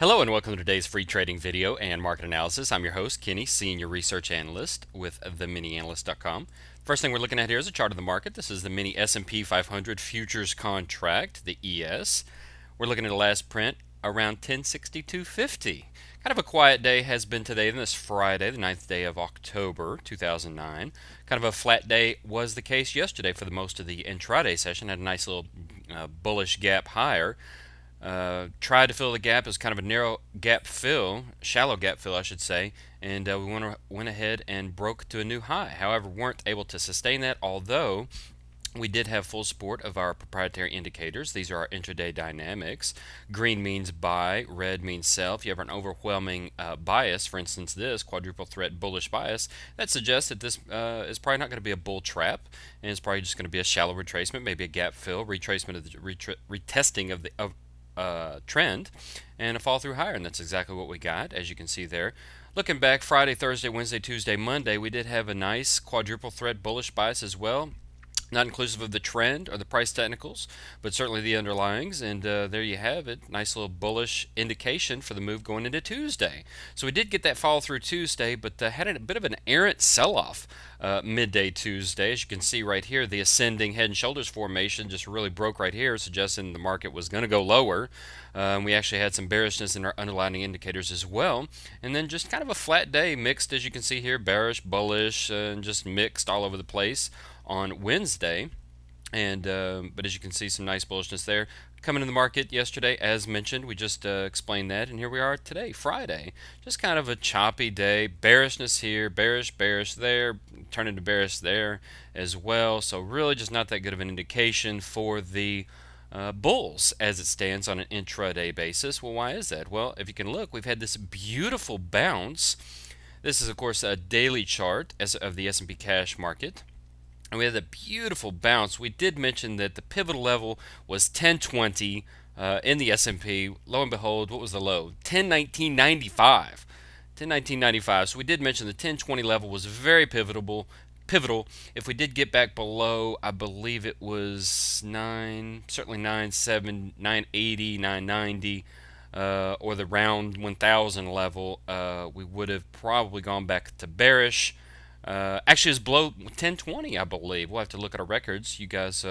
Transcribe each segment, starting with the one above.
Hello and welcome to today's free trading video and market analysis. I'm your host, Kenny, Senior Research Analyst with the MiniAnalyst.com. First thing we're looking at here is a chart of the market. This is the mini S&P 500 futures contract, the ES. We're looking at a last print around 1062.50. Kind of a quiet day has been today, this Friday, the 9th day of October 2009. Kind of a flat day was the case yesterday for the most of the intraday session. Had a nice little bullish gap higher. Tried to fill the gap as kind of a narrow gap fill, shallow gap fill, I should say, and we went ahead and broke to a new high. However, weren't able to sustain that, although we did have full support of our proprietary indicators. These are our intraday dynamics. Green means buy, red means sell. If you have an overwhelming bias, for instance this quadruple threat bullish bias, that suggests that this is probably not going to be a bull trap, and it's probably just going to be a shallow retracement, maybe a gap fill, retracement of the retesting of the trend, and a fall through higher, and that's exactly what we got, as you can see there. Looking back, Friday, Thursday, Wednesday, Tuesday, Monday, we did have a nice quadruple threat bullish bias as well. Not inclusive of the trend or the price technicals, but certainly the underlyings. And there you have it. Nice little bullish indication for the move going into Tuesday. So we did get that follow through Tuesday, but had a bit of an errant sell-off midday Tuesday. As you can see right here, the ascending head and shoulders formation just really broke right here, suggesting the market was going to go lower. We actually had some bearishness in our underlying indicators as well. And then just kind of a flat day, mixed as you can see here, bearish, bullish, and just mixed all over the place on Wednesday, and but as you can see, some nice bullishness there coming in the market yesterday. As mentioned, we just explained that, and here we are today, Friday. Just kind of a choppy day, bearishness here, bearish there, turning to bearish there as well. So really, just not that good of an indication for the bulls as it stands on an intraday basis. Well, why is that? Well, if you can look, we've had this beautiful bounce. This is, of course, a daily chart of the S&P cash market. And we had a beautiful bounce. We did mention that the pivotal level was 1020 in the S&P. Lo and behold, what was the low? 1019.95. 1019.95. So we did mention the 1020 level was very pivotal. If we did get back below, I believe it was certainly 97, 980, 990. Or the round 1000 level, we would have probably gone back to bearish. Actually, it's below 1020, I believe. We'll have to look at our records. You guys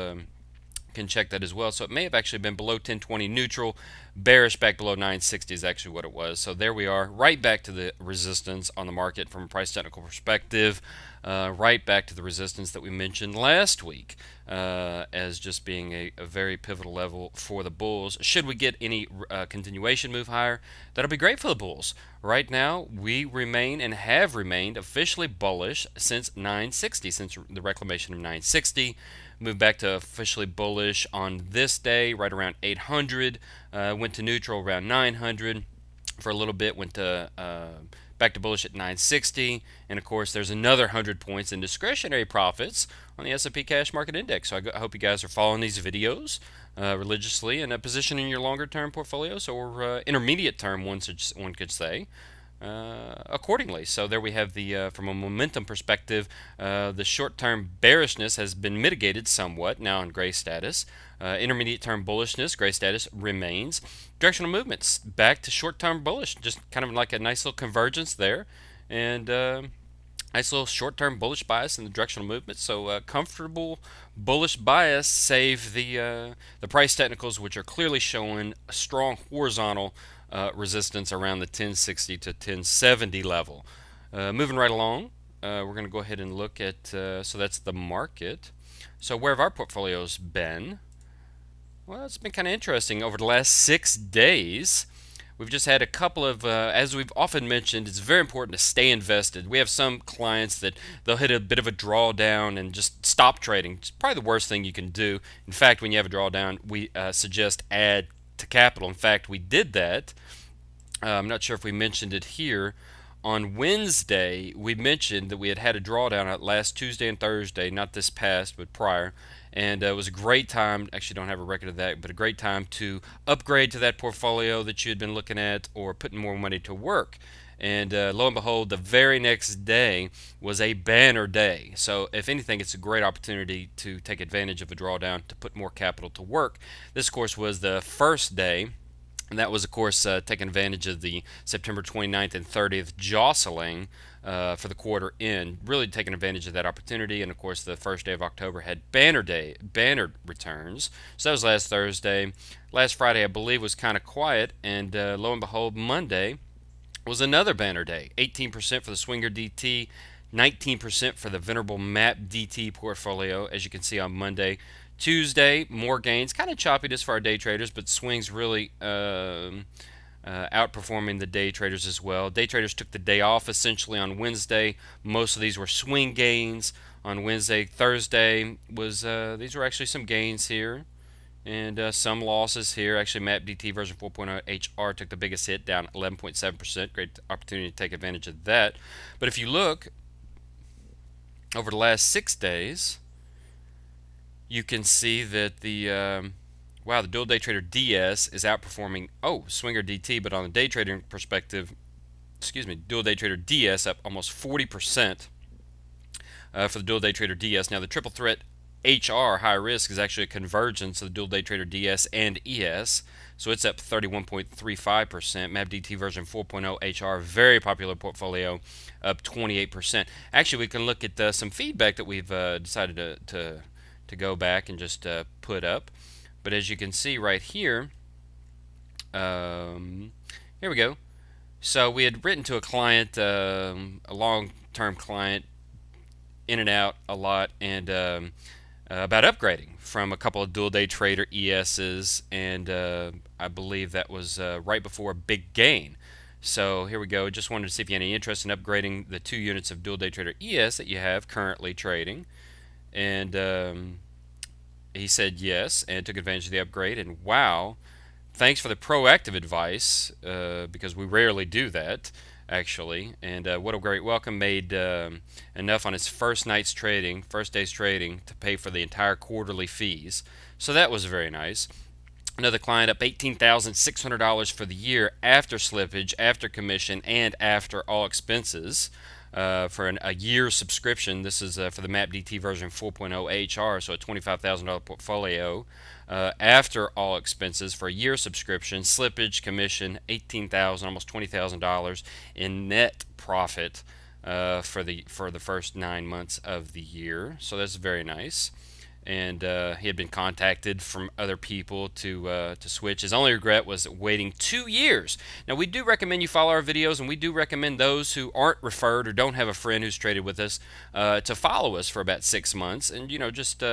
can check that as well. So it may have actually been below 1020 neutral. Bearish back below 960 is actually what it was. So there we are, right back to the resistance on the market from a price technical perspective. Right back to the resistance that we mentioned last week as just being a very pivotal level for the bulls. Should we get any continuation move higher, that'll be great for the bulls. Right now, we remain and have remained officially bullish since 960, since the reclamation of 960. Moved back to officially bullish on this day, right around 800. Went to neutral around 900 for a little bit. Went to back to bullish at 960, and of course there's another 100 points in discretionary profits on the S&P Cash Market Index. So I hope you guys are following these videos religiously and positioning your longer term portfolios, or intermediate term, one could say, accordingly. So there we have the from a momentum perspective, the short-term bearishness has been mitigated somewhat now in gray status. Intermediate-term bullishness, gray status, remains. Directional movements back to short-term bullish, just kind of like a nice little convergence there, and nice little short-term bullish bias in the directional movement. So comfortable bullish bias, save the price technicals, which are clearly showing a strong horizontal resistance around the 1060 to 1070 level. Moving right along, we're going to go ahead and look at, so that's the market. So where have our portfolios been? Well, it's been kind of interesting over the last 6 days. We've just had a couple of, as we've often mentioned, it's very important to stay invested. We have some clients that they'll hit a bit of a drawdown and just stop trading. It's probably the worst thing you can do. In fact, when you have a drawdown, we suggest add to capital. In fact, we did that. I'm not sure if we mentioned it here. On Wednesday, we mentioned that we had a drawdown last Tuesday and Thursday, not this past, but prior. And it was a great time, actually don't have a record of that, but a great time to upgrade to that portfolio that you had been looking at or putting more money to work. And lo and behold, the very next day was a banner day. So if anything, it's a great opportunity to take advantage of a drawdown to put more capital to work. This, of course, was the first day And that was, of course, taking advantage of the September 29th and 30th jostling for the quarter end, really taking advantage of that opportunity. And of course, the first day of October had banner returns. So that was last Thursday. Last Friday, I believe, was kind of quiet, and lo and behold, Monday was another banner day. 18% for the Swinger DT, 19% for the Venerable Map DT portfolio, as you can see on Monday. Tuesday, more gains, kind of choppiness for our day traders, but swings really outperforming the day traders as well. Day traders took the day off essentially on Wednesday. Most of these were swing gains on Wednesday. Thursday was these were actually some gains here and some losses here. Actually, Map DT version 4.0 HR took the biggest hit, down 11.7%. Great opportunity to take advantage of that. But if you look over the last 6 days, you can see that the wow, the dual day trader DS is outperforming Swinger DT, but on the day trading perspective, dual day trader DS up almost 40% for the dual day trader DS. Now the triple threat HR high risk is actually a convergence of the dual day trader DS and ES, so it's up 31.35%. MapDT version 4.0 HR, very popular portfolio, up 28%. Actually, we can look at some feedback that we've decided to go back and just put up. But as you can see right here, here we go. So we had written to a client, a long-term client, in and out a lot, and about upgrading from a couple of dual day trader ESs, and I believe that was right before a big gain. So here we go. Just wanted to see if you had any interest in upgrading the 2 units of dual day trader ES that you have currently trading, and he said yes and took advantage of the upgrade. And wow, thanks for the proactive advice, because we rarely do that actually. And what a great welcome. Made enough on his first day's trading to pay for the entire quarterly fees, so that was very nice. Another client up $18,600 for the year after slippage, after commission, and after all expenses. For a year subscription. This is for the MapDT version 4.0 HR, so a $25,000 portfolio after all expenses for a year subscription, slippage, commission, $18,000, almost $20,000 in net profit for the first 9 months of the year. So that's very nice. And he had been contacted from other people to switch. His only regret was waiting 2 years. Now, we do recommend you follow our videos, and we do recommend those who aren't referred or don't have a friend who's traded with us to follow us for about 6 months and just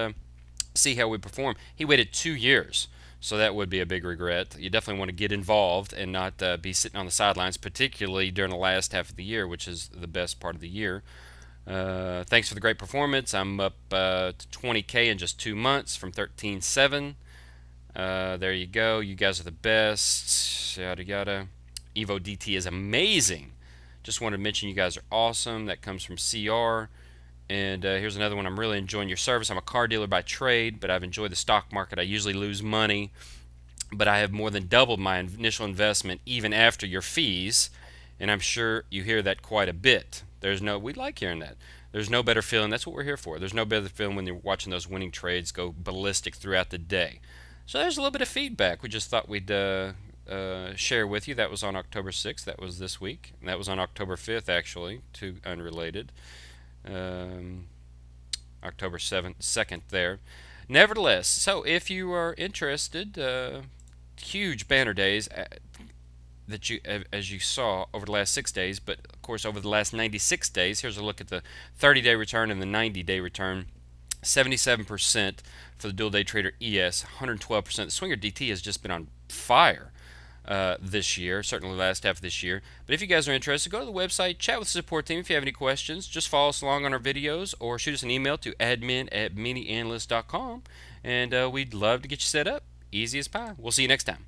see how we perform. He waited 2 years, so that would be a big regret. You definitely want to get involved and not be sitting on the sidelines, particularly during the last half of the year, which is the best part of the year. Thanks for the great performance. I'm up to 20K in just 2 months from 13.7. There you go. You guys are the best. Yada yada. Evo DT is amazing. Just wanted to mention you guys are awesome. That comes from CR. And here's another one. I'm really enjoying your service. I'm a car dealer by trade, but I've enjoyed the stock market. I usually lose money, but I have more than doubled my initial investment even after your fees, and I'm sure you hear that quite a bit. We like hearing that. There's no better feeling. That's what we're here for. There's no better feeling when you're watching those winning trades go ballistic throughout the day. So there's a little bit of feedback we just thought we'd share with you. That was on October 6th. That was this week. And that was on October 5th, actually, two unrelated. October 2nd there. Nevertheless, so if you are interested, huge banner days that as you saw over the last 6 days, but of course over the last 96 days. Here's a look at the 30-day return and the 90-day return. 77% for the dual day trader ES, 112%. The Swinger DT has just been on fire this year, certainly the last half of this year. But if you guys are interested, go to the website, chat with the support team. If you have any questions, just follow us along on our videos or shoot us an email to admin@MiniAnalyst.com, and we'd love to get you set up. Easy as pie. We'll see you next time.